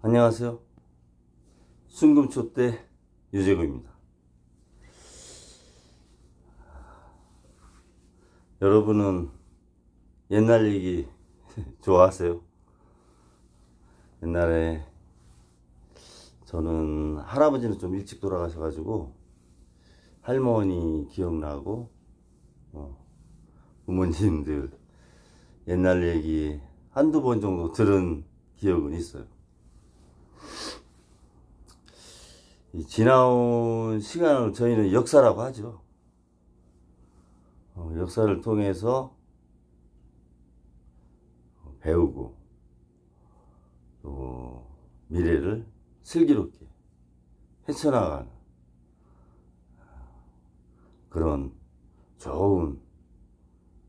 안녕하세요. 순금초대 유재구입니다. 여러분은 옛날 얘기 좋아하세요? 옛날에 저는 할아버지는 좀 일찍 돌아가셔가지고 할머니 기억나고 부모님들 옛날 얘기 한두 번 정도 들은 기억은 있어요. 이 지나온 시간을 저희는 역사라고 하죠. 역사를 통해서 배우고 또 미래를 슬기롭게 헤쳐나가는 그런 좋은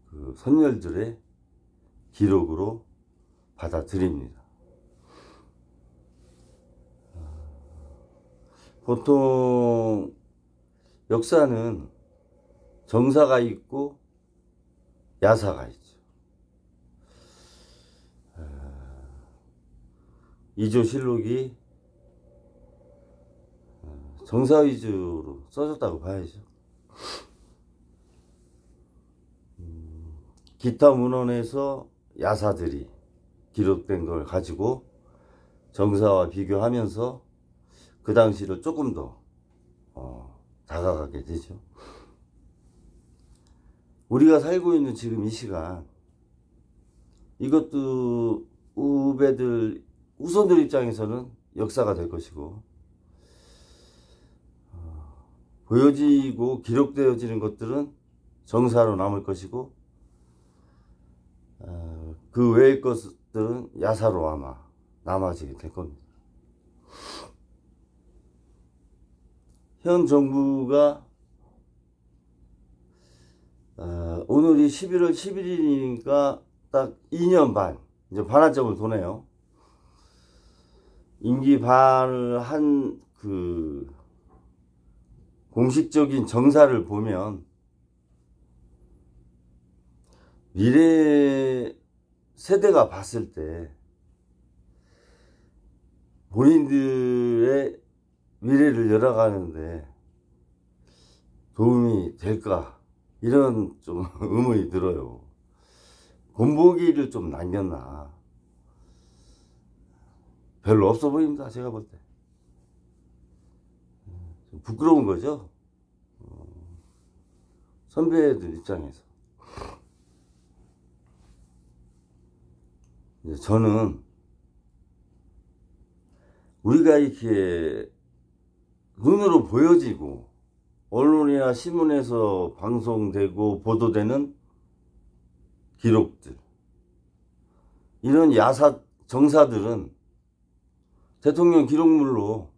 그 선열들의 기록으로 받아들입니다. 보통 역사는 정사가 있고 야사가 있죠. 이조실록이 정사 위주로 써졌다고 봐야죠. 기타 문헌에서 야사들이 기록된 걸 가지고 정사와 비교하면서 그 당시를 조금 더 다가가게 되죠. 우리가 살고 있는 지금 이 시간, 이것도 후배들, 후손들 입장에서는 역사가 될 것이고, 보여지고 기록되어지는 것들은 정사로 남을 것이고, 그 외의 것들은 야사로 아마 남아지게 될 겁니다. 현 정부가 오늘이 11월 11일이니까 딱 2년 반, 이제 반환점을 도네요. 임기 반을 한 그 공식적인 정사를 보면 미래 세대가 봤을 때 본인들의 미래를 열어가는데 도움이 될까? 이런 좀 의문이 들어요. 본보기를 좀 남겼나? 별로 없어 보입니다. 제가 볼 때. 좀 부끄러운 거죠. 선배들 입장에서. 저는 우리가 이렇게 눈으로 보여지고 언론이나 신문에서 방송되고 보도되는 기록들, 이런 야사 정사들은 대통령 기록물로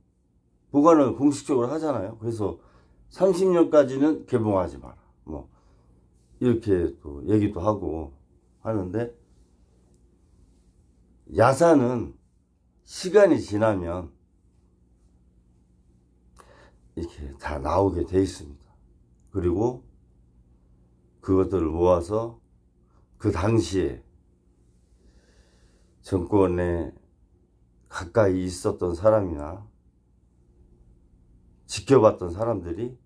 보관을 공식적으로 하잖아요. 그래서 30년까지는 개봉하지 마라, 뭐 이렇게 또 얘기도 하고 하는데, 야사는 시간이 지나면 이렇게 다 나오게 돼 있습니다. 그리고 그것들을 모아서 그 당시에 정권에 가까이 있었던 사람이나 지켜봤던 사람들이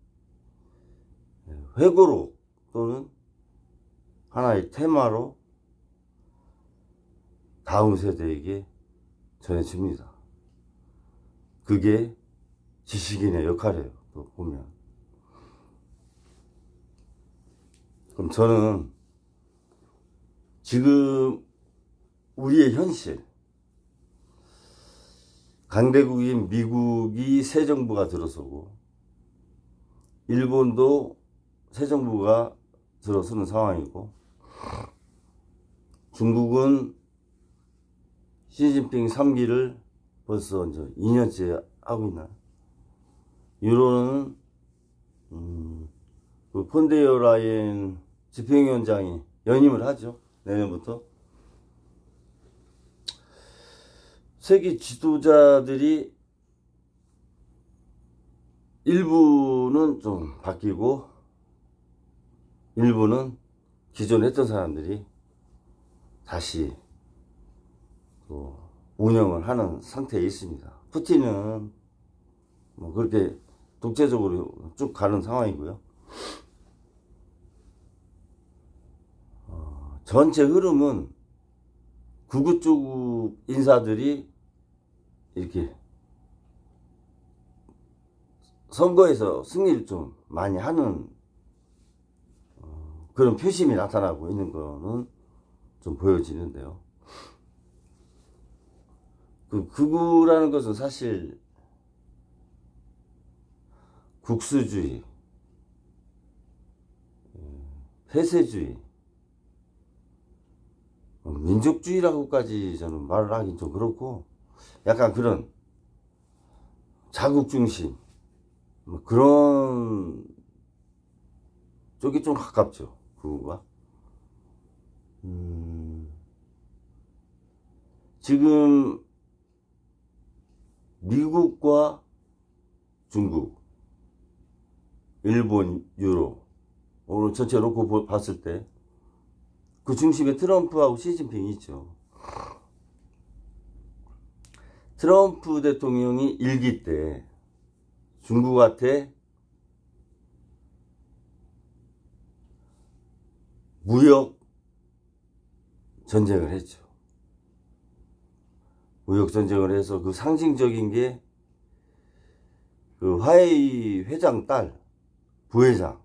회고록 또는 하나의 테마로 다음 세대에게 전해집니다. 그게 지식인의 역할이에요. 또 보면. 그럼 저는 지금 우리의 현실, 강대국인 미국이 새 정부가 들어서고 일본도 새 정부가 들어서는 상황이고, 중국은 시진핑 3기를 벌써 이제 2년째 하고 있나요? 유로는 그 폰데어 라이엔 집행위원장이 연임을 하죠. 내년부터. 세계 지도자들이 일부는 좀 바뀌고 일부는 기존에 했던 사람들이 다시 또 운영을 하는 상태에 있습니다. 푸틴은 뭐 그렇게 독재적으로 쭉 가는 상황이고요. 전체 흐름은 극우 쪽 인사들이 이렇게 선거에서 승리를 좀 많이 하는 그런 표심이 나타나고 있는 거는 좀 보여지는데요. 그 극우라는 것은 사실 국수주의, 폐쇄주의, 민족주의라고까지 저는 말을 하긴 좀 그렇고, 약간 그런 자국중심 뭐 그런 쪽이 좀 가깝죠, 그거가. 지금 미국과 중국, 일본, 유럽 오늘 전체 놓고 봤을 때 그 중심에 트럼프하고 시진핑이 있죠. 트럼프 대통령이 1기 때 중국한테 무역 전쟁을 했죠. 무역 전쟁을 해서 그 상징적인 게 그 화웨이 회장 딸, 부회장,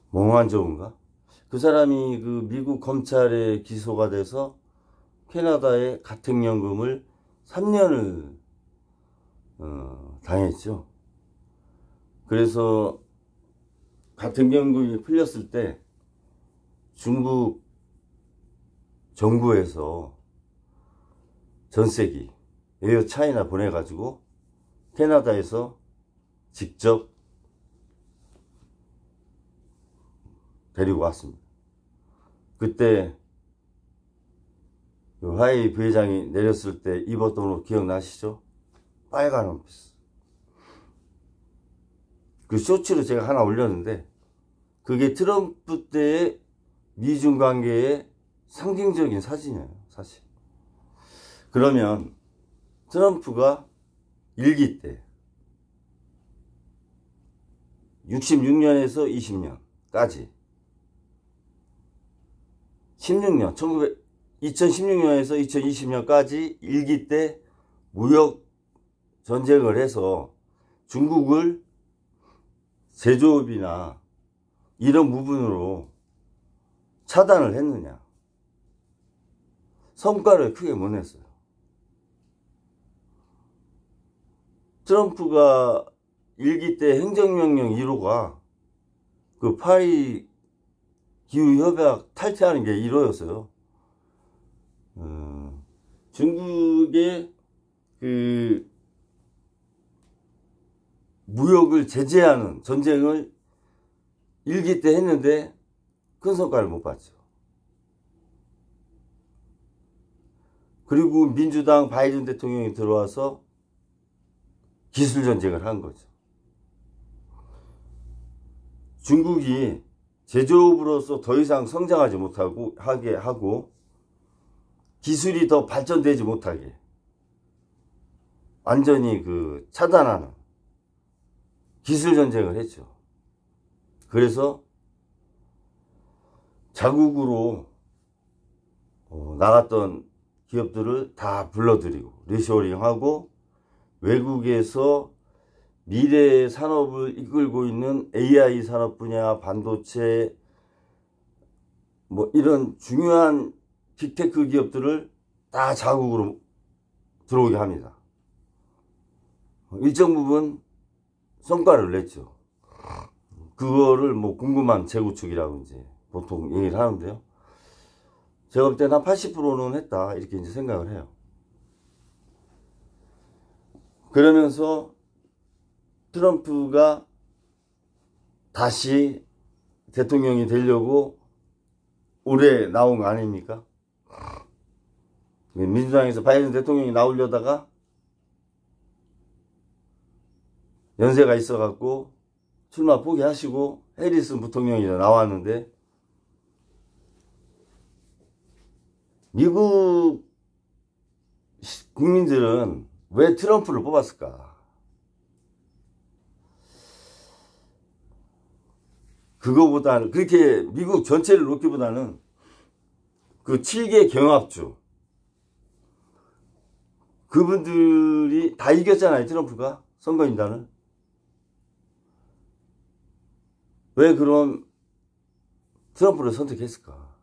몽환저우인가? 그 사람이 그 미국 검찰에 기소가 돼서 캐나다의 가택연금을 3년을 당했죠. 그래서 가택연금이 풀렸을 때 중국 정부에서 전세기 에어 차이나 보내가지고 캐나다에서 직접 데리고 왔습니다. 그때 화웨이 부회장이 내렸을 때 입었던 옷 기억나시죠? 빨간 원피스. 그 쇼츠로 제가 하나 올렸는데 그게 트럼프 때의 미중 관계의 상징적인 사진이에요, 사실. 그러면 트럼프가 1기 때 66년에서 20년까지 16년 2016년에서 2020년까지 1기 때 무역 전쟁을 해서 중국을 제조업이나 이런 부분으로 차단을 했느냐? 성과를 크게 못 냈어요. 트럼프가 1기 때 행정명령 1호가 그 파리 기후협약 탈퇴하는 게 1호였어요. 중국의 그 무역을 제재하는 전쟁을 1기 때 했는데 큰 성과를 못 봤죠. 그리고 민주당 바이든 대통령이 들어와서 기술 전쟁을 한 거죠. 중국이 제조업으로서 더 이상 성장하지 못하고 하게 하고 기술이 더 발전되지 못하게 완전히 그 차단하는 기술 전쟁을 했죠. 그래서 자국으로 나갔던 기업들을 다 불러들이고 리쇼링하고 외국에서 미래의 산업을 이끌고 있는 AI 산업 분야, 반도체 뭐 이런 중요한 빅테크 기업들을 다 자국으로 들어오게 합니다. 일정 부분 성과를 냈죠. 그거를 뭐 궁금한 재구축이라고 이제 보통 얘기를 하는데요. 제가 볼 때는 한 80%는 했다 이렇게 이제 생각을 해요. 그러면서 트럼프가 다시 대통령이 되려고 올해 나온 거 아닙니까? 민주당에서 바이든 대통령이 나오려다가 연세가 있어갖고 출마 포기하시고 해리슨 부통령이 나왔는데 미국 국민들은 왜 트럼프를 뽑았을까? 그거보다는, 그렇게 미국 전체를 놓기보다는 그 7개 경합주, 그분들이 다 이겼잖아요, 트럼프가. 선거인단을. 왜 그럼 트럼프를 선택했을까?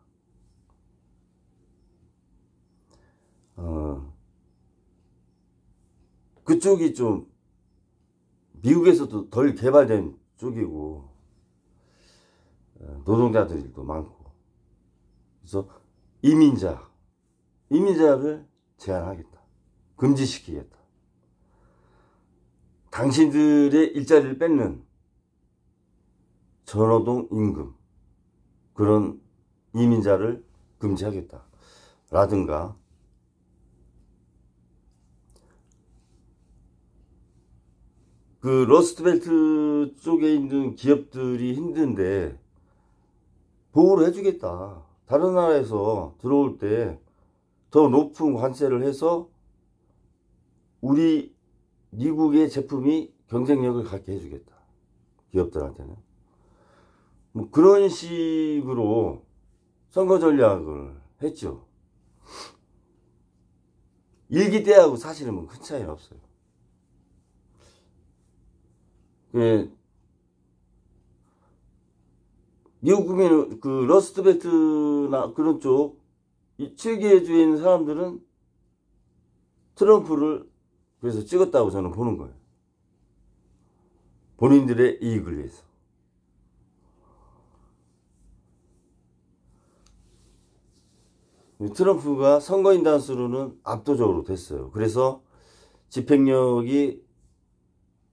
그쪽이 좀 미국에서도 덜 개발된 쪽이고 노동자들도 많고, 그래서 이민자를 제한하겠다, 금지시키겠다, 당신들의 일자리를 뺏는 전노동 임금, 그런 이민자를 금지하겠다 라든가, 그 러스트벨트 쪽에 있는 기업들이 힘든데 보호를 해주겠다, 다른 나라에서 들어올 때 더 높은 관세를 해서 우리 미국의 제품이 경쟁력을 갖게 해주겠다, 기업들한테는. 뭐 그런 식으로 선거 전략을 했죠. 일기 때하고 사실은 뭐 큰 차이는 없어요. 예, 미국 국민은 그 러스트벨트나 그런 쪽 7개 주에 있는 사람들은 트럼프를 그래서 찍었다고 저는 보는 거예요. 본인들의 이익을 위해서. 트럼프가 선거인단 수로는 압도적으로 됐어요. 그래서 집행력이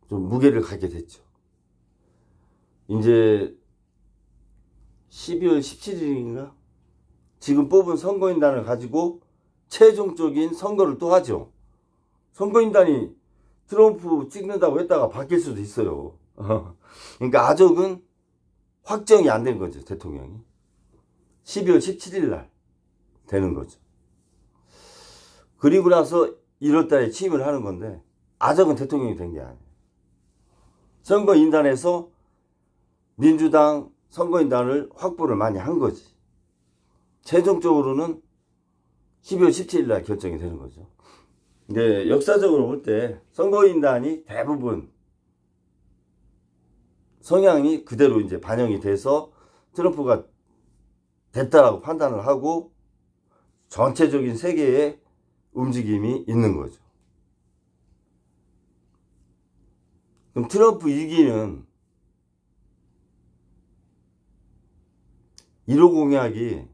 좀 무게를 갖게 됐죠. 이제 12월 17일인가? 지금 뽑은 선거인단을 가지고 최종적인 선거를 또 하죠. 선거인단이 트럼프 찍는다고 했다가 바뀔 수도 있어요. 그러니까 아직은 확정이 안 된 거죠, 대통령이. 12월 17일 날 되는 거죠. 그리고 나서 1월 달에 취임을 하는 건데, 아직은 대통령이 된 게 아니에요. 선거인단에서 민주당 선거인단을 확보를 많이 한 거지. 최종적으로는 12월 17일 날 결정이 되는 거죠. 근데 역사적으로 볼 때 선거인단이 대부분 성향이 그대로 이제 반영이 돼서 트럼프가 됐다라고 판단을 하고 전체적인 세계의 움직임이 있는 거죠. 그럼 트럼프 2기는 1호 공약이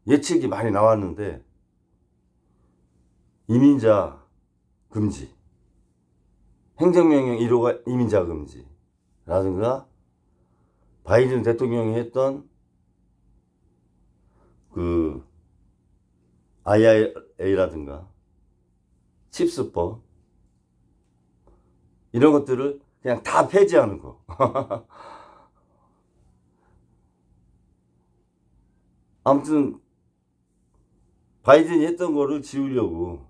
예측이 많이 나왔는데, 이민자 금지, 행정명령 1호가 이민자 금지 라든가, 바이든 대통령이 했던 그 IRA라든가 칩스법, 이런 것들을 그냥 다 폐지하는 거. 아무튼 바이든이 했던 거를 지우려고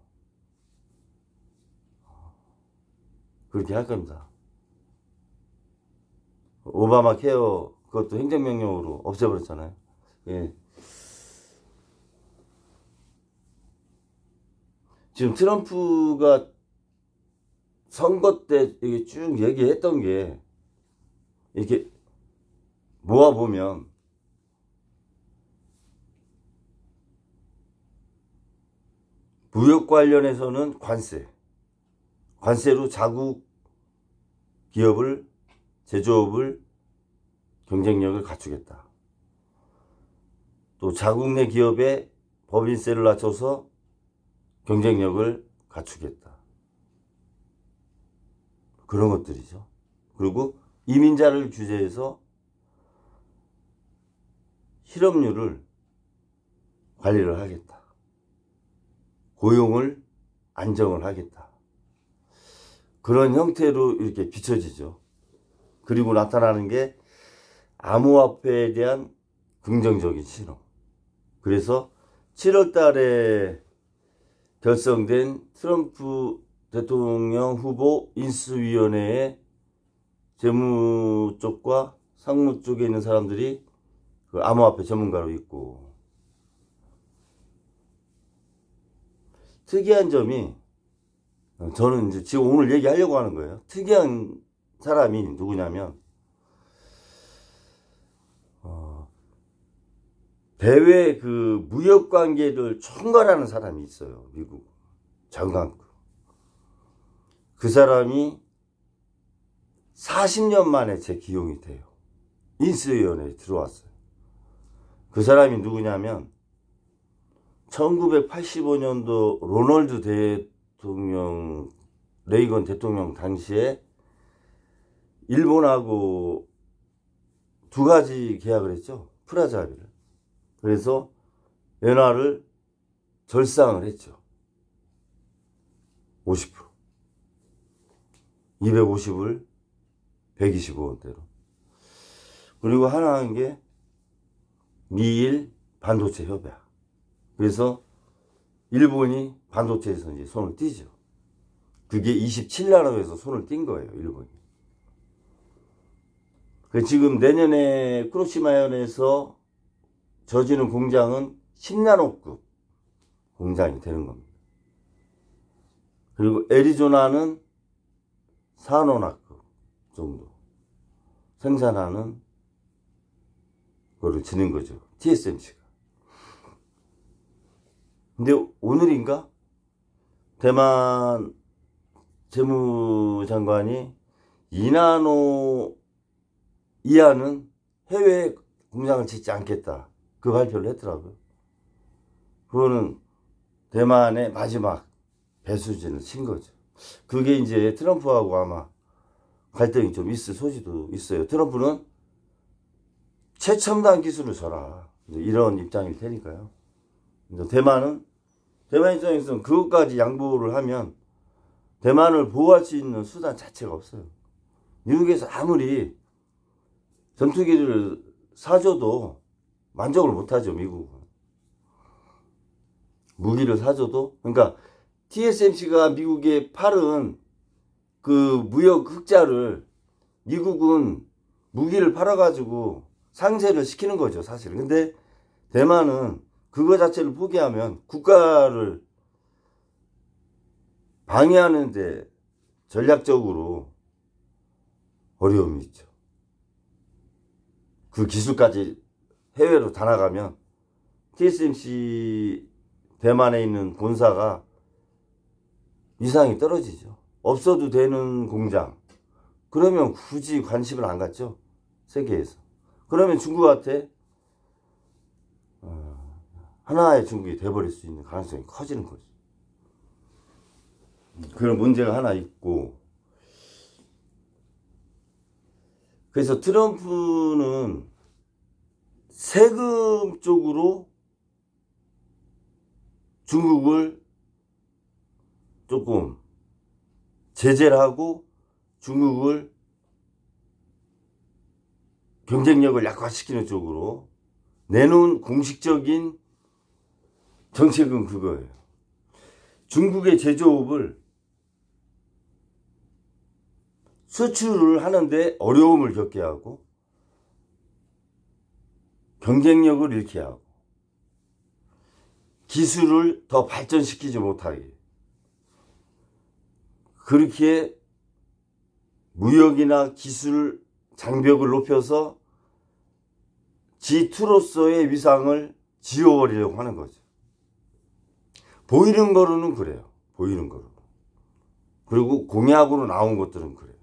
그렇게 할 겁니다. 오바마 케어 그것도 행정명령으로 없애버렸잖아요. 예. 지금 트럼프가 선거 때 이게 쭉 얘기했던 게 이렇게 모아보면, 무역 관련해서는 관세로 자국 기업을, 제조업을 경쟁력을 갖추겠다. 또 자국 내 기업에 법인세를 낮춰서 경쟁력을 갖추겠다. 그런 것들이죠. 그리고 이민자를 규제해서 실업률을 관리를 하겠다. 고용을 안정을 하겠다. 그런 형태로 이렇게 비춰지죠. 그리고 나타나는 게 암호화폐에 대한 긍정적인 신호. 그래서 7월 달에 결성된 트럼프 대통령 후보 인수위원회의 재무 쪽과 상무 쪽에 있는 사람들이 그 암호화폐 전문가로 있고, 특이한 점이, 저는 이제 지금 오늘 얘기하려고 하는 거예요. 특이한 사람이 누구냐면, 대외 그 무역 관계를 총괄하는 사람이 있어요. 미국 장관급. 그 사람이 40년 만에 재기용이 돼요. 인수위원회에 들어왔어요. 그 사람이 누구냐면 1985년도 로널드 대통령, 레이건 대통령 당시에 일본하고 두 가지 계약을 했죠. 프라자 합의를. 그래서 엔화를 절상을 했죠. 50%. 250을 125원대로. 그리고 하나 한 게 미일 반도체 협약. 그래서 일본이 반도체에서 이제 손을 띄죠. 그게 27나라에서 손을 띈 거예요, 일본이. 지금 내년에 쿠로시마현에서 저지는 공장은 10나노급 공장이 되는 겁니다. 그리고 애리조나는 4나노급 정도 생산하는 거를 지는 거죠. TSMC가. 근데 오늘인가? 대만 재무장관이 2나노 이하는 해외에 공장을 짓지 않겠다. 그 발표를 했더라고요. 그거는 대만의 마지막 배수진을 친 거죠. 그게 이제 트럼프하고 아마 갈등이 좀 있을 소지도 있어요. 트럼프는 최첨단 기술을 줘라. 이런 입장일 테니까요. 대만 입장에서는 그것까지 양보를 하면 대만을 보호할 수 있는 수단 자체가 없어요. 미국에서 아무리 전투기를 사줘도 만족을 못하죠, 미국은. 무기를 사줘도. 그러니까 TSMC가 미국에 팔은 그 무역 흑자를 미국은 무기를 팔아가지고 상쇄를 시키는 거죠, 사실은. 근데 대만은 그거 자체를 포기하면 국가를 방해하는데 전략적으로 어려움이 있죠. 그 기술까지 해외로 다 나가면 TSMC 대만에 있는 본사가 위상이 떨어지죠. 없어도 되는 공장. 그러면 굳이 관심을 안 갖죠. 세계에서. 그러면 중국한테 하나의 중국이 돼버릴 수 있는 가능성이 커지는 거죠. 그런 문제가 하나 있고, 그래서 트럼프는 세금 쪽으로 중국을 조금 제재를 하고 중국을 경쟁력을 약화시키는 쪽으로 내놓은 공식적인 정책은 그거예요. 중국의 제조업을 수출을 하는데 어려움을 겪게 하고 경쟁력을 잃게 하고 기술을 더 발전시키지 못하게, 그렇게 무역이나 기술 장벽을 높여서 G2로서의 위상을 지워버리려고 하는 거죠. 보이는 거로는 그래요. 보이는 거로. 그리고 공약으로 나온 것들은 그래요.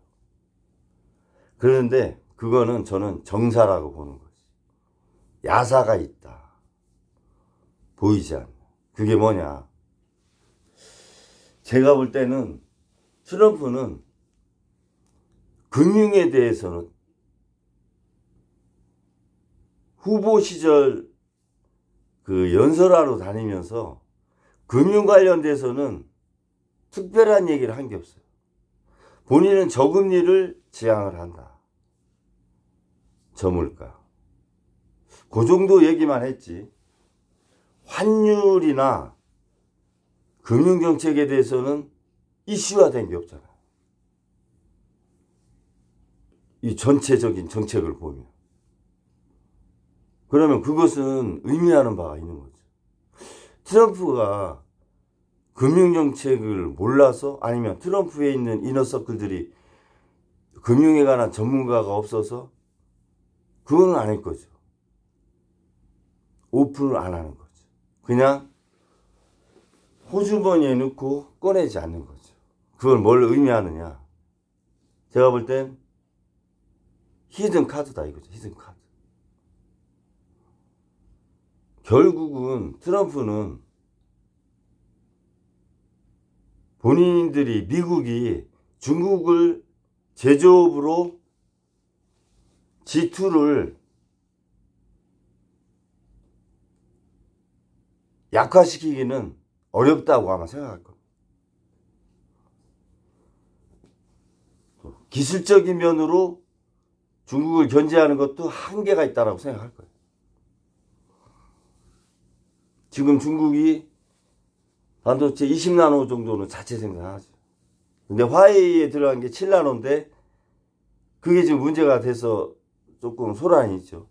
그런데 그거는 저는 정사라고 보는 거지. 야사가 있다. 보이지 않는. 그게 뭐냐. 제가 볼 때는 트럼프는 금융에 대해서는 후보 시절 그 연설하러 다니면서 금융 관련돼서는 특별한 얘기를 한 게 없어요. 본인은 저금리를 지향을 한다. 저물가. 그 정도 얘기만 했지. 환율이나 금융정책에 대해서는 이슈화된 게 없잖아요. 이 전체적인 정책을 보면. 그러면 그것은 의미하는 바가 있는 거죠. 트럼프가 금융정책을 몰라서, 아니면 트럼프에 있는 이너서클들이 금융에 관한 전문가가 없어서 그거는 아닐 거죠. 오픈을 안 하는 거죠. 그냥 호주머니에 넣고 꺼내지 않는 거죠. 그걸 뭘 의미하느냐. 제가 볼 땐 히든 카드다 이거죠. 히든 카드. 결국은 트럼프는 본인들이, 미국이 중국을 제조업으로 G2를 약화시키기는 어렵다고 아마 생각할 겁니다. 기술적인 면으로 중국을 견제하는 것도 한계가 있다고 생각할 거예요. 지금 중국이 반도체 20나노 정도는 자체 생산하죠. 근데 화웨이에 들어간 게 7나노인데 그게 지금 문제가 돼서 조금 소란이 있죠.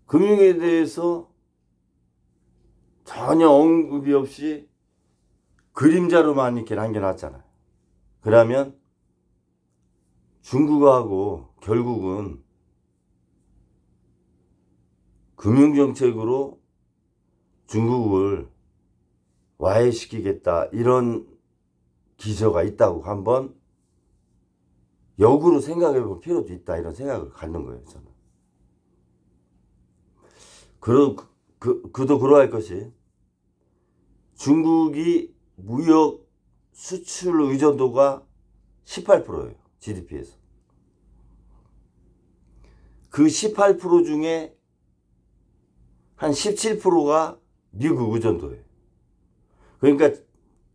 금융에 대해서 전혀 언급이 없이 그림자로만 이렇게 남겨놨잖아요. 그러면 중국하고 결국은 금융정책으로 중국을 와해시키겠다, 이런 기저가 있다고 한번 역으로 생각해 볼 필요도 있다, 이런 생각을 갖는 거예요, 저는. 그도 그러할 것이, 중국이 무역 수출 의존도가 18%예요. GDP에서. 그 18% 중에 한 17%가 미국 의존도예요. 그러니까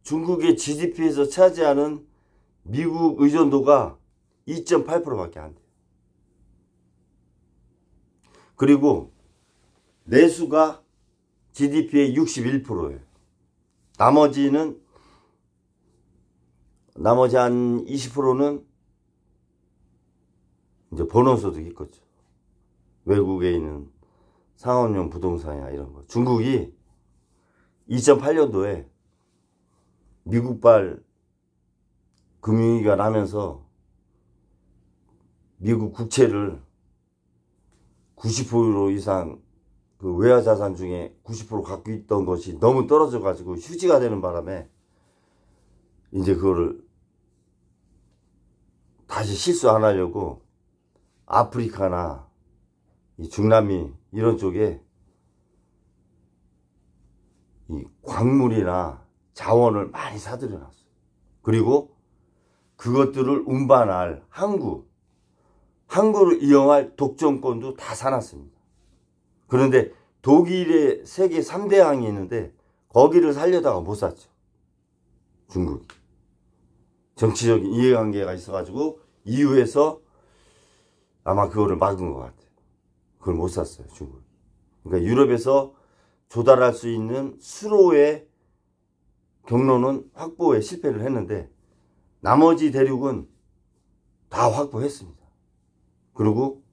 중국의 GDP에서 차지하는 미국 의존도가 2.8%밖에 안 돼요. 그리고 내수가 GDP의 61%예요. 나머지 한 20%는 이제 본원소득이 있겠죠. 외국에 있는 상업용 부동산이나 이런 거. 중국이 2008년도에 미국발 금융위기가 나면서 미국 국채를 90% 이상, 그 외화자산 중에 90% 갖고 있던 것이 너무 떨어져 가지고 휴지가 되는 바람에 이제 그거를 다시 실수 안 하려고 아프리카나 이 중남미 이런 쪽에 이 광물이나 자원을 많이 사들여 놨어요. 그리고 그것들을 운반할 항구를 이용할 독점권도 다 사놨습니다. 그런데 독일에 세계 3대 항이 있는데 거기를 살려다가 못 샀죠. 중국이. 정치적인 이해관계가 있어가지고 EU에서 아마 그거를 막은 것 같아요. 그걸 못 샀어요, 중국이. 그러니까 유럽에서 조달할 수 있는 수로의 경로는 확보에 실패를 했는데 나머지 대륙은 다 확보했습니다. 그리고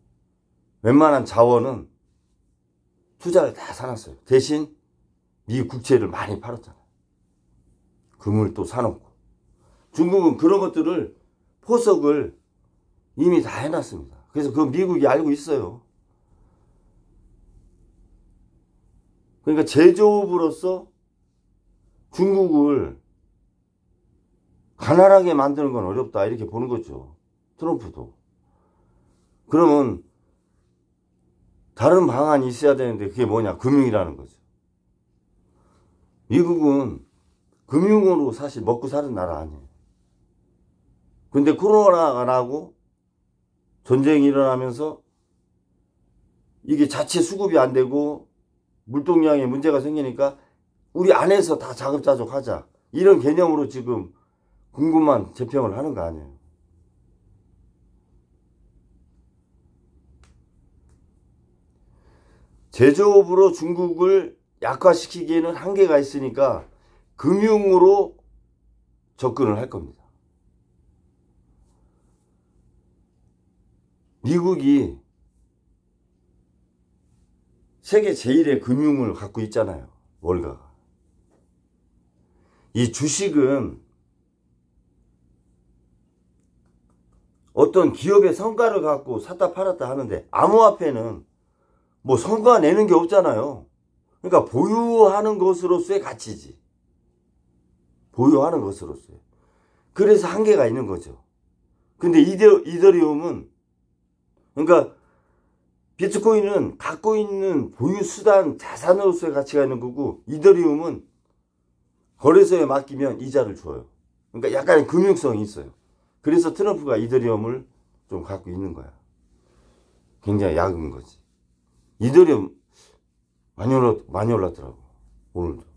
웬만한 자원은 투자를 다 사놨어요. 대신 미국 국채를 많이 팔았잖아요. 금을 또 사놓고. 중국은 그런 것들을 포석을 이미 다 해놨습니다. 그래서 그 미국이 알고 있어요. 그러니까 제조업으로서 중국을 가난하게 만드는 건 어렵다, 이렇게 보는 거죠. 트럼프도. 그러면 다른 방안이 있어야 되는데 그게 뭐냐? 금융이라는 거죠. 미국은 금융으로 사실 먹고 사는 나라 아니에요. 근데 코로나가 나고 전쟁이 일어나면서 이게 자체 수급이 안 되고 물동량에 문제가 생기니까 우리 안에서 다 자급자족 하자, 이런 개념으로 지금 궁금한 재평을 하는 거 아니에요. 제조업으로 중국을 약화시키기에는 한계가 있으니까 금융으로 접근을 할 겁니다. 미국이 세계 제1의 금융을 갖고 있잖아요. 월가가. 이 주식은 어떤 기업의 성과를 갖고 샀다 팔았다 하는데 암호화폐는 뭐 성과 내는 게 없잖아요. 그러니까 보유하는 것으로서의 가치지. 보유하는 것으로서의. 그래서 한계가 있는 거죠. 근데 이더리움은, 그러니까 비트코인은 갖고 있는 보유수단 자산으로서의 가치가 있는 거고, 이더리움은 거래소에 맡기면 이자를 줘요. 그러니까 약간의 금융성이 있어요. 그래서 트럼프가 이더리움을 좀 갖고 있는 거야. 굉장히 약은 거지. 이더리움 많이 올랐더라고. 오늘도.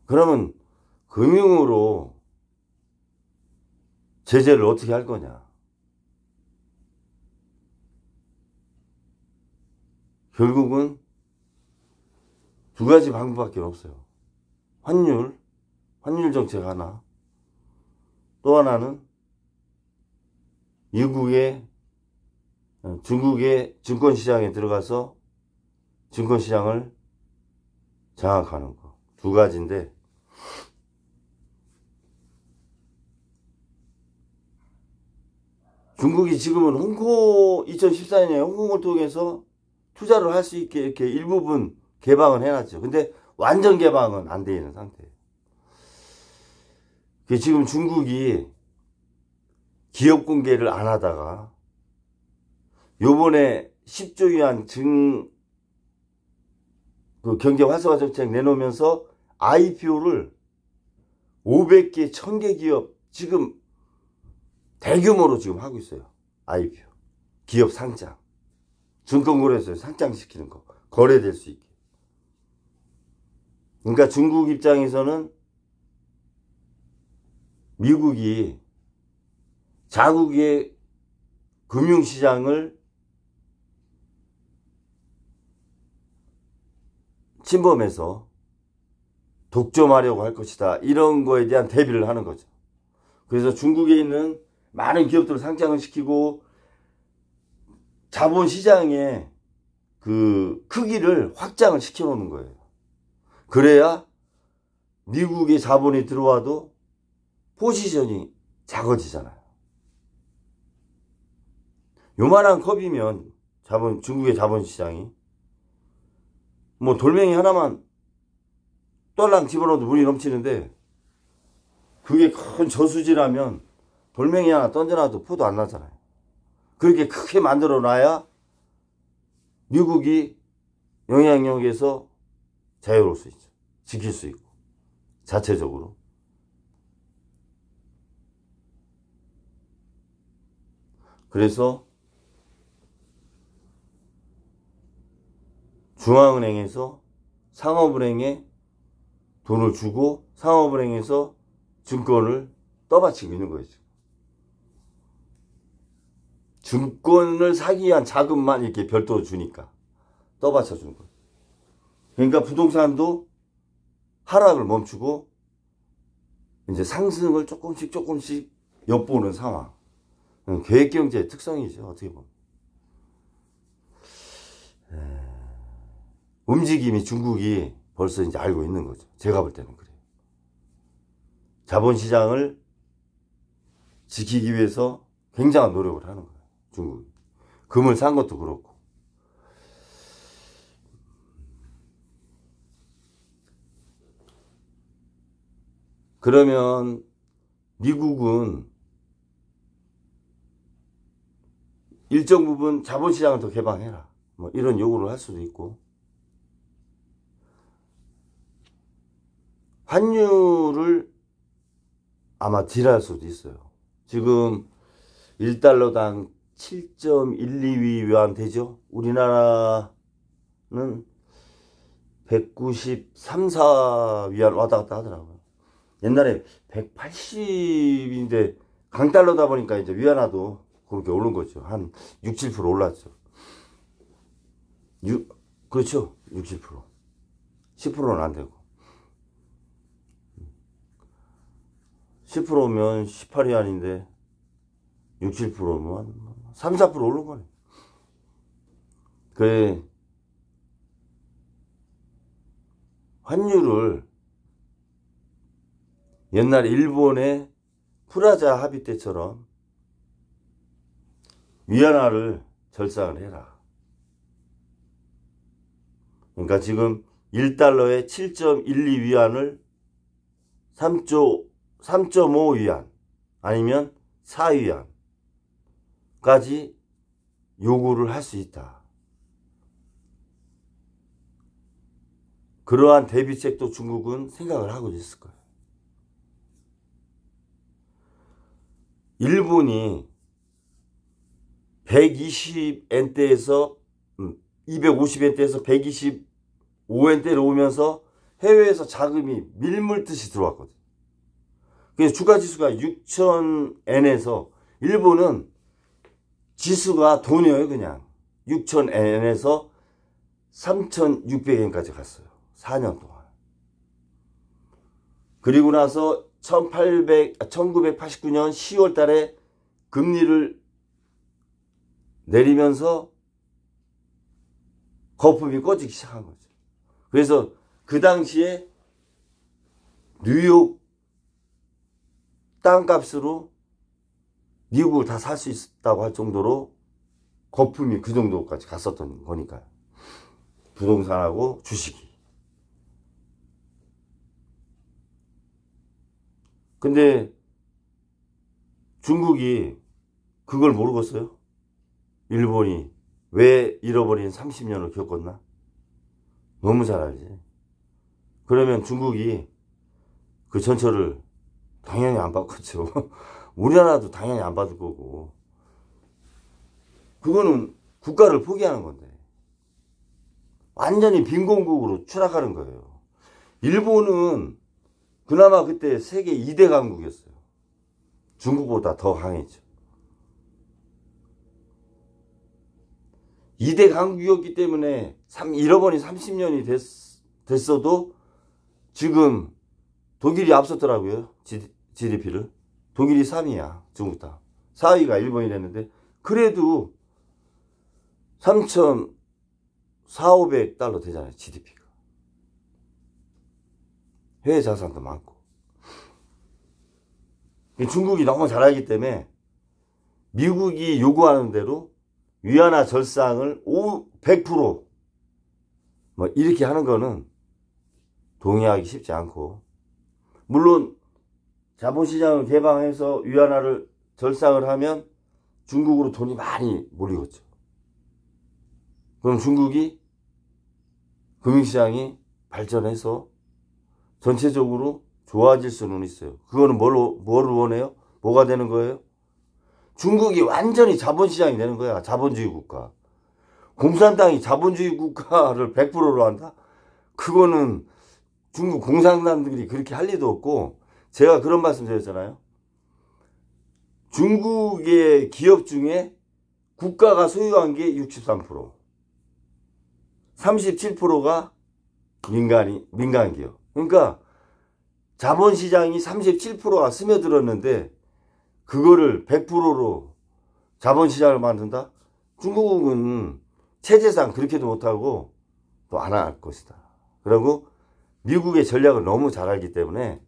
그러면 금융으로 제재를 어떻게 할 거냐. 결국은 두 가지 방법밖에 없어요. 환율 정책 하나, 또 하나는 중국의 증권시장에 들어가서 증권시장을 장악하는 거. 두 가지인데, 중국이 지금은 2014년에 홍콩을 통해서 투자를 할 수 있게 이렇게 일부분 개방을 해놨죠. 근데 완전 개방은 안 되어 있는 상태예요. 지금 중국이 기업 공개를 안 하다가 요번에 10조 위안 그 경제 활성화 정책 내놓으면서 IPO를 500개, 1000개 기업 지금 대규모로 지금 하고 있어요. IPO. 기업 상장. 증권거래소에 상장시키는 거. 거래될 수 있게. 그러니까 중국 입장에서는 미국이 자국의 금융시장을 침범해서 독점하려고 할 것이다. 이런 거에 대한 대비를 하는 거죠. 그래서 중국에 있는 많은 기업들을 상장을 시키고 자본시장의 그 크기를 확장을 시켜 놓는 거예요. 그래야 미국의 자본이 들어와도 포지션이 작아지잖아요. 요만한 컵이면 중국의 자본시장이 뭐 돌멩이 하나만 떨랑 집어넣어도 물이 넘치는데, 그게 큰 저수지라면 돌멩이 하나 던져놔도 포도 안 나잖아요. 그렇게 크게 만들어 놔야 미국이 영향력에서 자유로울 수 있죠. 지킬 수 있고, 자체적으로. 그래서 중앙은행에서 상업은행에 돈을 주고 상업은행에서 증권을 떠받치고 있는 거예요. 증권을 사기 위한 자금만 이렇게 별도로 주니까 떠받쳐 주는 거예요. 그러니까 부동산도 하락을 멈추고 이제 상승을 조금씩 엿보는 상황. 계획경제의 특성이죠. 어떻게 보면. 움직임이 중국이 벌써 이제 알고 있는 거죠. 제가 볼 때는 그래요. 자본시장을 지키기 위해서 굉장한 노력을 하는 거예요. 중국이. 금을 산 것도 그렇고. 그러면 미국은 일정 부분 자본시장을 더 개방해라. 뭐 이런 요구를 할 수도 있고. 환율을 아마 딜할 수도 있어요. 지금 1달러당 7.12위안 되죠. 우리나라는 193, 4위안 왔다 갔다 하더라고요. 옛날에 180인데 강달러다 보니까 이제 위안화도 그렇게 오른 거죠. 한 6, 7% 올랐죠. 그렇죠. 6, 7%. 10%는 안 되고. 10%면 18이 아닌데 6, 7%면 3, 4% 오른 거네. 그 환율을 옛날 일본의 프라자 합의 때처럼 위안화를 절상을 해라. 그러니까 지금 1달러에 7.12위안을 3.5위안 아니면 4위안까지 요구를 할 수 있다. 그러한 대비책도 중국은 생각을 하고 있을 거예요. 일본이 120엔대에서 250엔대에서 125엔대로 오면서 해외에서 자금이 밀물듯이 들어왔거든. 그래서 주가지수가 6,000엔에서 일본은 지수가 돈이에요. 그냥 6,000엔에서 3,600엔까지 갔어요. 4년 동안. 그리고 나서 1989년 10월 달에 금리를 내리면서 거품이 꺼지기 시작한 거죠. 그래서 그 당시에 뉴욕 땅값으로 미국을 다 살 수 있다고 할 정도로 거품이 그 정도까지 갔었던 거니까요. 부동산하고 주식이. 근데 중국이 그걸 모르겠어요? 일본이 왜 잃어버린 30년을 겪었나? 너무 잘 알지. 그러면 중국이 그 전철을 당연히 안 받겠죠. 우리나라도 당연히 안 받을 거고. 그거는 국가를 포기하는 건데. 완전히 빈곤국으로 추락하는 거예요. 일본은 그나마 그때 세계 2대 강국이었어요. 중국보다 더 강했죠. 2대 강국이었기 때문에 잃어버린 30년이 됐어도 지금 독일이 앞섰더라고요. GDP를. 독일이 3위야. 중국 다. 4위가 일본이 됐는데 그래도 3,400~500달러 되잖아요. GDP가. 해외 자산도 많고. 중국이 너무 잘 알기 때문에 미국이 요구하는 대로 위안화 절상을 100% 뭐 이렇게 하는 거는 동의하기 쉽지 않고, 물론 자본시장을 개방해서 위안화를 절상을 하면 중국으로 돈이 많이 몰리겠죠. 그럼 중국이 금융시장이 발전해서 전체적으로 좋아질 수는 있어요. 그거는 뭐를 원해요? 뭐가 되는 거예요? 중국이 완전히 자본시장이 되는 거야. 자본주의 국가. 공산당이 자본주의 국가를 100%로 한다? 그거는 중국 공산당들이 그렇게 할 리도 없고, 제가 그런 말씀 드렸잖아요. 중국의 기업 중에 국가가 소유한 게 63%, 37%가 민간 기업. 그러니까 자본시장이 37%가 스며들었는데 그거를 100%로 자본시장을 만든다? 중국은 체제상 그렇게도 못하고 또 안 할 것이다. 그리고 미국의 전략을 너무 잘 알기 때문에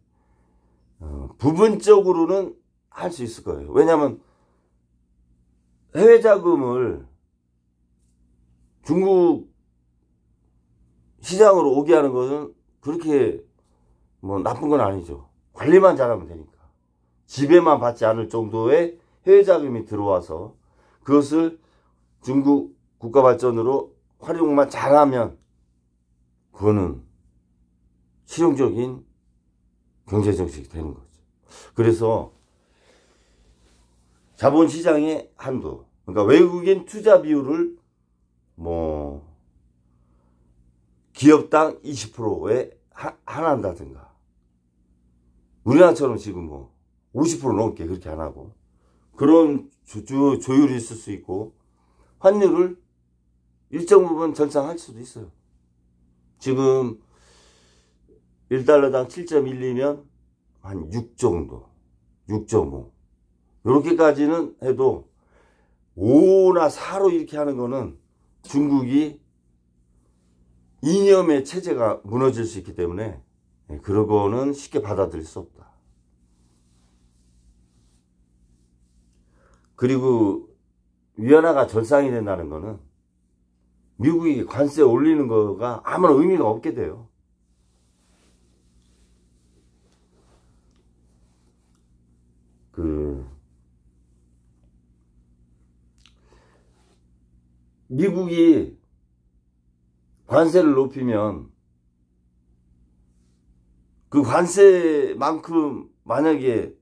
부분적으로는 할 수 있을 거예요. 왜냐하면 해외 자금을 중국 시장으로 오게 하는 것은 그렇게 뭐 나쁜 건 아니죠. 관리만 잘하면 되니까. 지배만 받지 않을 정도의 해외 자금이 들어와서 그것을 중국 국가 발전으로 활용만 잘하면 그거는 실용적인 경제 정책이 되는 거죠. 그래서 자본시장의 한도, 그러니까 외국인 투자 비율을 뭐 기업당 20%에 한한다든가, 우리나라처럼 지금 뭐 50% 넘게 그렇게 안 하고 그런 조율이 있을 수 있고, 환율을 일정 부분 전상할 수도 있어요. 지금 1달러당 7.12면 한 6 정도, 6.5 이렇게까지는 해도 5나 4로 이렇게 하는 거는 중국이 이념의 체제가 무너질 수 있기 때문에 그런 거는 쉽게 받아들일 수 없다. 그리고 위안화가 전상이 된다는 거는 미국이 관세 올리는 거가 아무런 의미가 없게 돼요. 미국이 관세를 높이면 그 관세만큼 만약에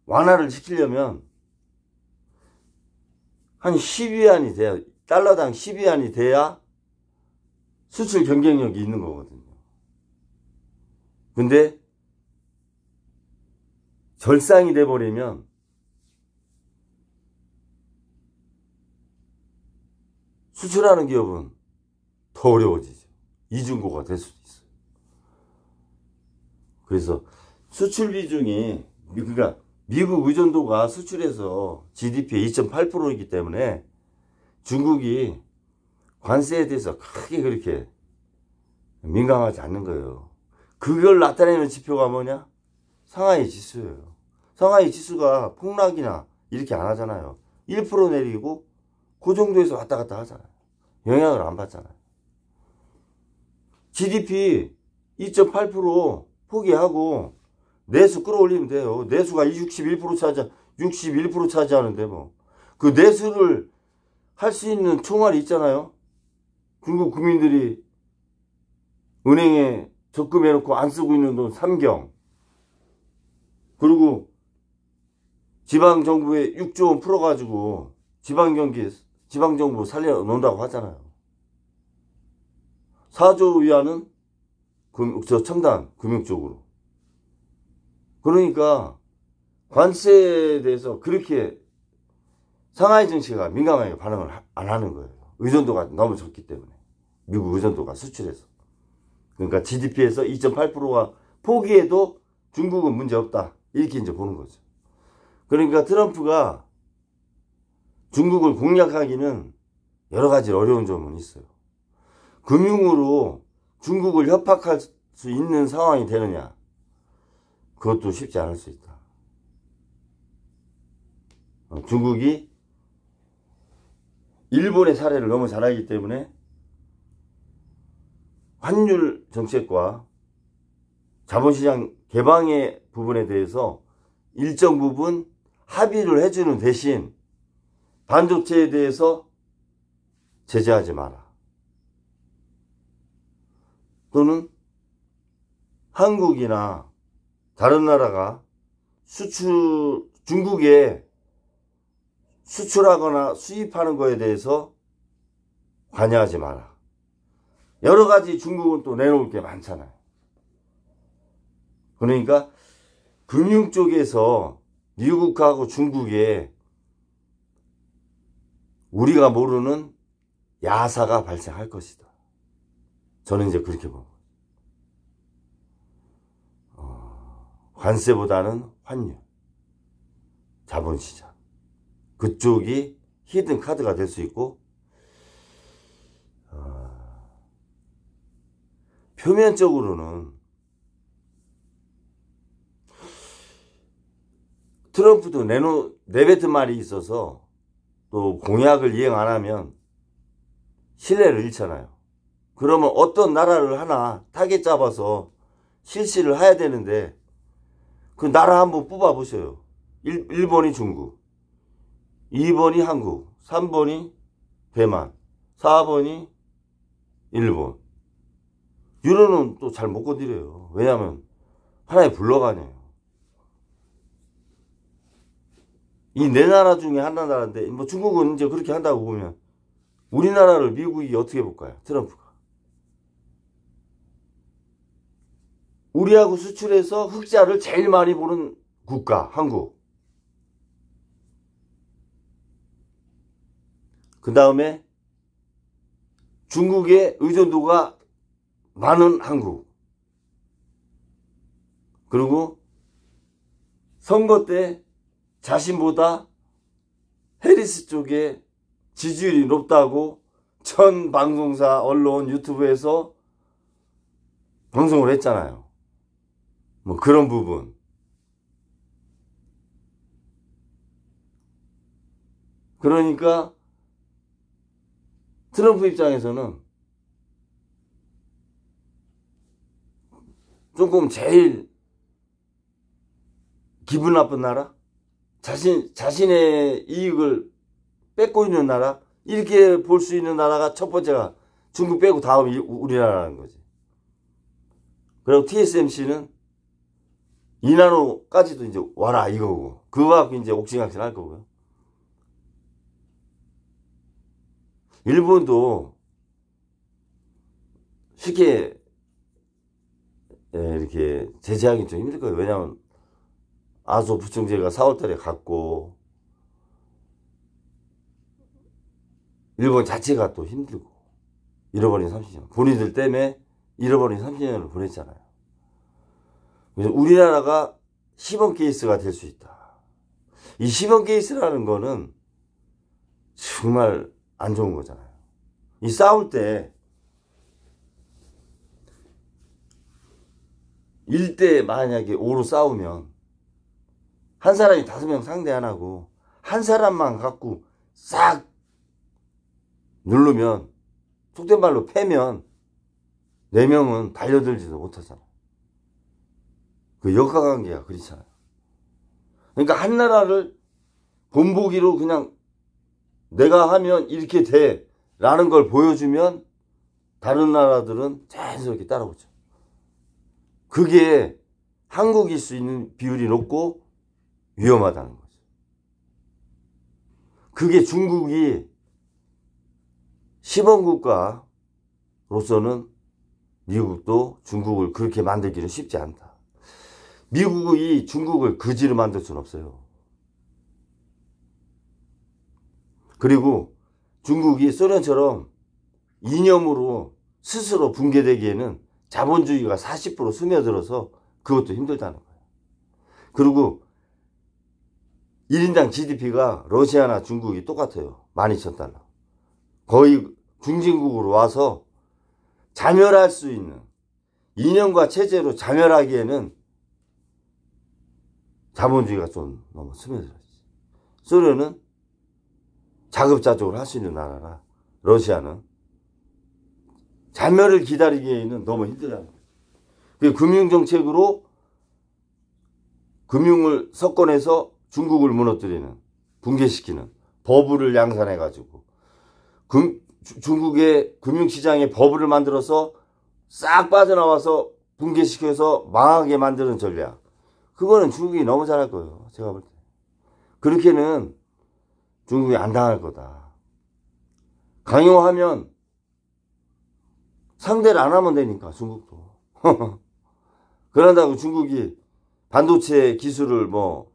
완화를 시키려면 한 10위안이 돼야, 달러당 10위안이 돼야 수출 경쟁력이 있는 거거든요. 근데 절상이 돼버리면 수출하는 기업은 더 어려워지죠. 이중고가 될 수도 있어요. 그래서 수출 비중이, 그러니까 미국 의존도가 수출에서 GDP의 2.8%이기 때문에 중국이 관세에 대해서 크게 그렇게 민감하지 않는 거예요. 그걸 나타내는 지표가 뭐냐? 상하이 지수예요. 상하이 지수가 폭락이나 이렇게 안 하잖아요. 1% 내리고 그 정도에서 왔다 갔다 하잖아요. 영향을 안 받잖아요. GDP 2.8% 포기하고 내수 끌어올리면 돼요. 내수가 61% 차지하는데 뭐. 그 내수를 할 수 있는 총알이 있잖아요. 중국 국민들이 은행에 적금해놓고 안 쓰고 있는 돈 3경. 그리고 지방정부에 6조 원 풀어가지고 지방정부 살려놓는다고 하잖아요. 4조 위안은 첨단 금융 쪽으로. 그러니까 관세에 대해서 그렇게 상하이 증시가 민감하게 반응을 안 하는 거예요. 의존도가 너무 적기 때문에. 미국 의존도가 수출에서. 그러니까 GDP에서 2.8%가 포기해도 중국은 문제없다. 이렇게 이제 보는 거죠. 그러니까 트럼프가 중국을 공략하기는 여러 가지 어려운 점은 있어요. 금융으로 중국을 협박할 수 있는 상황이 되느냐? 그것도 쉽지 않을 수 있다. 중국이 일본의 사례를 너무 잘 알기 때문에 환율 정책과 자본시장 개방의 부분에 대해서 일정 부분 합의를 해주는 대신 반도체에 대해서 제재하지 마라. 또는 한국이나 다른 나라가 중국에 수출하거나 수입하는 거에 대해서 관여하지 마라. 여러 가지 중국은 또 내놓을 게 많잖아요. 그러니까 금융 쪽에서 미국하고 중국에 우리가 모르는 야사가 발생할 것이다. 저는 이제 그렇게 봅니다. 관세보다는 환율, 자본시장. 그쪽이 히든 카드가 될 수 있고, 표면적으로는 트럼프도 내뱉은 말이 있어서 또 공약을 이행 안 하면 신뢰를 잃잖아요. 그러면 어떤 나라를 하나 타겟 잡아서 실시를 해야 되는데 그 나라 한번 뽑아보세요. 1번이 중국, 2번이 한국, 3번이 대만, 4번이 일본. 유로는 또 잘 못 건드려요. 왜냐하면 하나의 블록 아니에요. 이 네 나라 중에 하나 나라인데 뭐 중국은 이제 그렇게 한다고 보면 우리나라를 미국이 어떻게 볼까요? 트럼프가. 우리하고 수출해서 흑자를 제일 많이 보는 국가 한국. 그 다음에 중국의 의존도가 많은 한국. 그리고 선거 때 자신보다 해리스 쪽에 지지율이 높다고 전 방송사, 언론, 유튜브에서 방송을 했잖아요. 뭐 그런 부분. 그러니까 트럼프 입장에서는 조금 제일 기분 나쁜 나라? 자신의 이익을 뺏고 있는 나라? 이렇게 볼 수 있는 나라가 첫 번째가 중국 빼고 다음이 우리나라라는 거지. 그리고 TSMC는 이나노까지도 이제 와라 이거고. 그거 갖고 이제 옥신각신 할 거고요. 일본도 쉽게 이렇게 제재하기 좀 힘들 거예요. 왜냐하면 아소 부총재가 4월달에 갔고 일본 자체가 또 힘들고 잃어버린 30년 본인들 때문에 잃어버린 30년을 보냈잖아요. 그래서 우리나라가 시범 케이스가 될 수 있다. 이 시범 케이스라는 거는 정말 안 좋은 거잖아요. 이 싸울 때 1대 만약에 5로 싸우면 한 사람이 5명 상대 안 하고 한 사람만 갖고 싹 누르면 속된 말로 패면 4명은 달려들지도 못하잖아. 그 역학관계가 그렇잖아요. 그러니까 한 나라를 본보기로 그냥 내가 하면 이렇게 돼 라는 걸 보여주면 다른 나라들은 자연스럽게 따라오죠. 그게 한국일 수 있는 비율이 높고 위험하다는 거죠. 그게 중국이 시범국가로서는 미국도 중국을 그렇게 만들기는 쉽지 않다. 미국이 중국을 그지로 만들 수는 없어요. 그리고 중국이 소련처럼 이념으로 스스로 붕괴되기에는 자본주의가 40% 스며들어서 그것도 힘들다는 거예요. 그리고 1인당 GDP가 러시아나 중국이 똑같아요. 12,000달러. 거의 중진국으로 와서 자멸할 수 있는 이념과 체제로 자멸하기에는 자본주의가 좀 너무 스며들었지. 소련은 자급자족을 할 수 있는 나라라 러시아는 자멸을 기다리기에는 너무 힘들다는 거예요. 금융정책으로 금융을 석권해서 중국을 무너뜨리는, 붕괴시키는 버블을 양산해가지고 중국의 금융시장에 버블을 만들어서 싹 빠져나와서 붕괴시켜서 망하게 만드는 전략. 그거는 중국이 너무 잘할 거예요. 제가 볼 때. 그렇게는 중국이 안 당할 거다. 강요하면 상대를 안 하면 되니까 중국도. 그런다고 중국이 반도체 기술을 못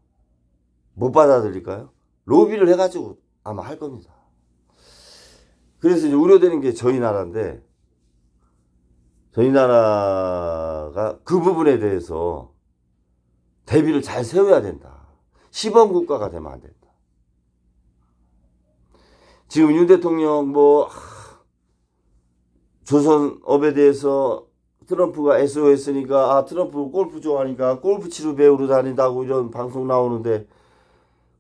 받아들일까요? 로비를 해가지고 아마 할 겁니다. 그래서 이제 우려되는 게 저희 나라인데, 저희 나라가 그 부분에 대해서 대비를 잘 세워야 된다. 시범국가가 되면 안 된다. 지금 윤 대통령 조선업에 대해서 트럼프가 SOS니까 트럼프 골프 좋아하니까 골프 치러 배우러 다닌다고 이런 방송 나오는데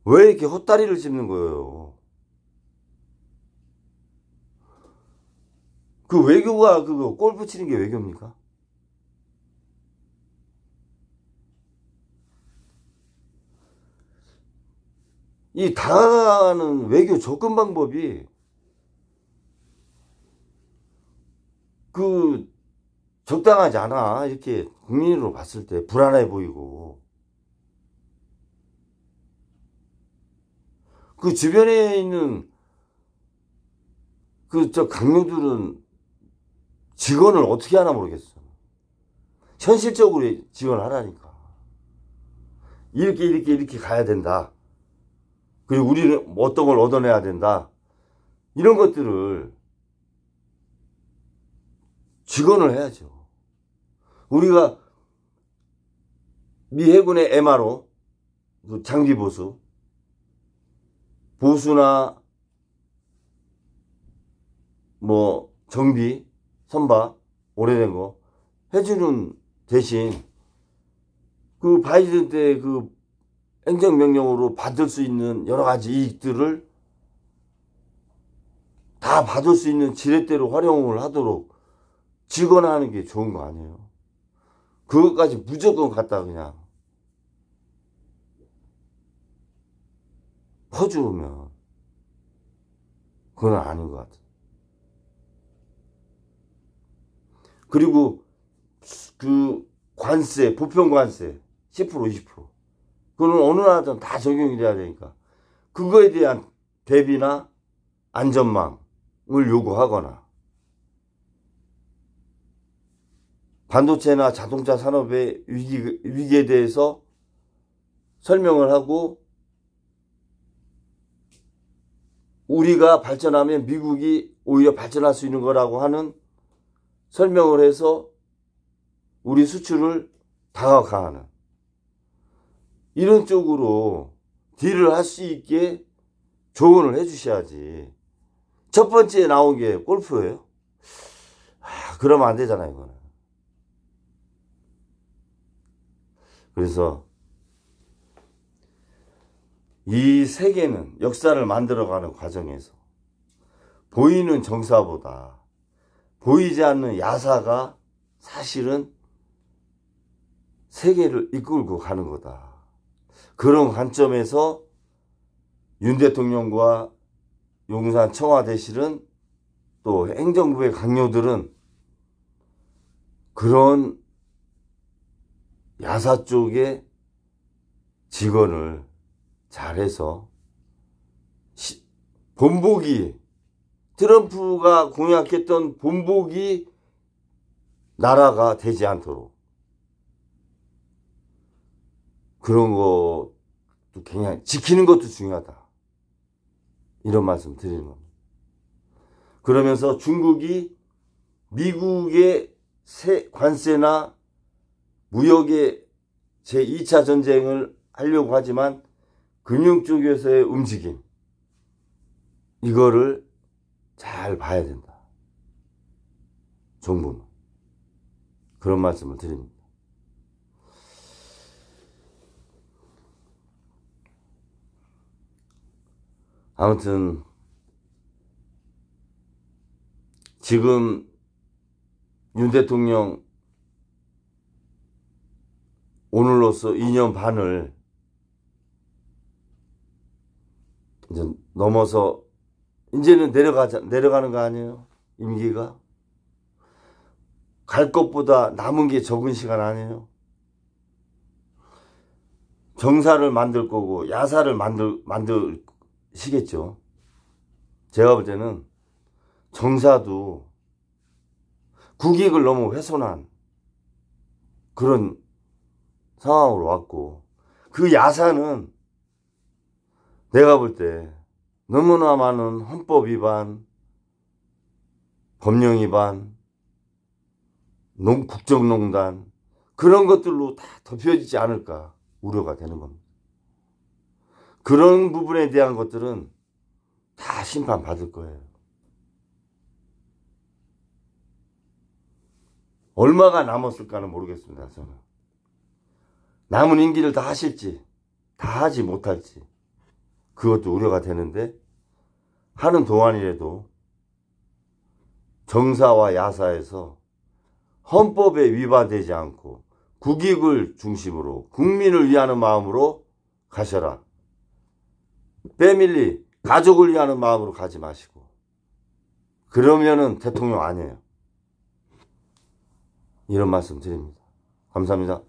왜 이렇게 헛다리를 짚는 거예요? 그 외교가 그거 골프 치는 게 외교입니까? 이 다가가는 외교 접근 방법이 적당하지 않아. 이렇게 국민으로 봤을 때 불안해 보이고. 그 주변에 있는 강요들은 직원을 어떻게 하나 모르겠어. 현실적으로 지원하라니까. 이렇게 가야 된다. 그리고 우리는 어떤 걸 얻어내야 된다. 이런 것들을 직원을 해야죠. 우리가 미 해군의 MRO, 그 장비 보수나 뭐 정비, 선박, 오래된 거 해주는 대신 그 바이든 때 그 행정명령으로 받을 수 있는 여러 가지 이익들을 다 받을 수 있는 지렛대로 활용을 하도록 직원화하는 게 좋은 거 아니에요? 그것까지 무조건 갖다 그냥 퍼주면 그건 아닌 것 같아요. 그리고 그 관세, 보편관세 10% 20% 그거는 어느 나라든 다 적용이 돼야 되니까 그거에 대한 대비나 안전망을 요구하거나 반도체나 자동차 산업의 위기에 대해서 설명을 하고 우리가 발전하면 미국이 오히려 발전할 수 있는 거라고 하는 설명을 해서 우리 수출을 다각화하는 이런 쪽으로 딜을 할 수 있게 조언을 해 주셔야지. 첫 번째 나온 게 골프예요. 그러면 안 되잖아요, 이거는. 그래서 이 세계는 역사를 만들어가는 과정에서 보이는 정사보다 보이지 않는 야사가 사실은 세계를 이끌고 가는 거다. 그런 관점에서 윤 대통령과 용산 청와대실은 또 행정부의 강요들은 그런 야사 쪽의 직원을 잘해서 본보기 트럼프가 공약했던 본보기 나라가 되지 않도록 그런 것도 굉장히 지키는 것도 중요하다. 이런 말씀 드리는 겁니다. 그러면서 중국이 미국의 관세나 무역의 제2차 전쟁을 하려고 하지만 금융 쪽에서의 움직임 이거를 잘 봐야 된다. 정부는. 그런 말씀을 드립니다. 아무튼 지금 윤 대통령 오늘로써 2년 반을 이제 넘어서 이제는 내려가는 거 아니에요? 임기가 갈 것보다 남은 게 적은 시간 아니에요? 정사를 만들 거고 야사를 만드시겠죠. 제가 볼 때는 정사도 국익을 너무 훼손한 그런 상황으로 왔고 그 야사는 내가 볼 때 너무나 많은 헌법 위반, 법령 위반, 국정농단 그런 것들로 다 덮여지지 않을까 우려가 되는 겁니다. 그런 부분에 대한 것들은 다 심판받을 거예요. 얼마가 남았을까는 모르겠습니다. 저는 남은 임기를 다 하실지 다 하지 못할지 그것도 우려가 되는데 하는 동안이라도 정사와 야사에서 헌법에 위반되지 않고 국익을 중심으로 국민을 위하는 마음으로 가셔라. 패밀리, 가족을 위하는 마음으로 가지 마시고 그러면은 대통령 아니에요. 이런 말씀 드립니다. 감사합니다.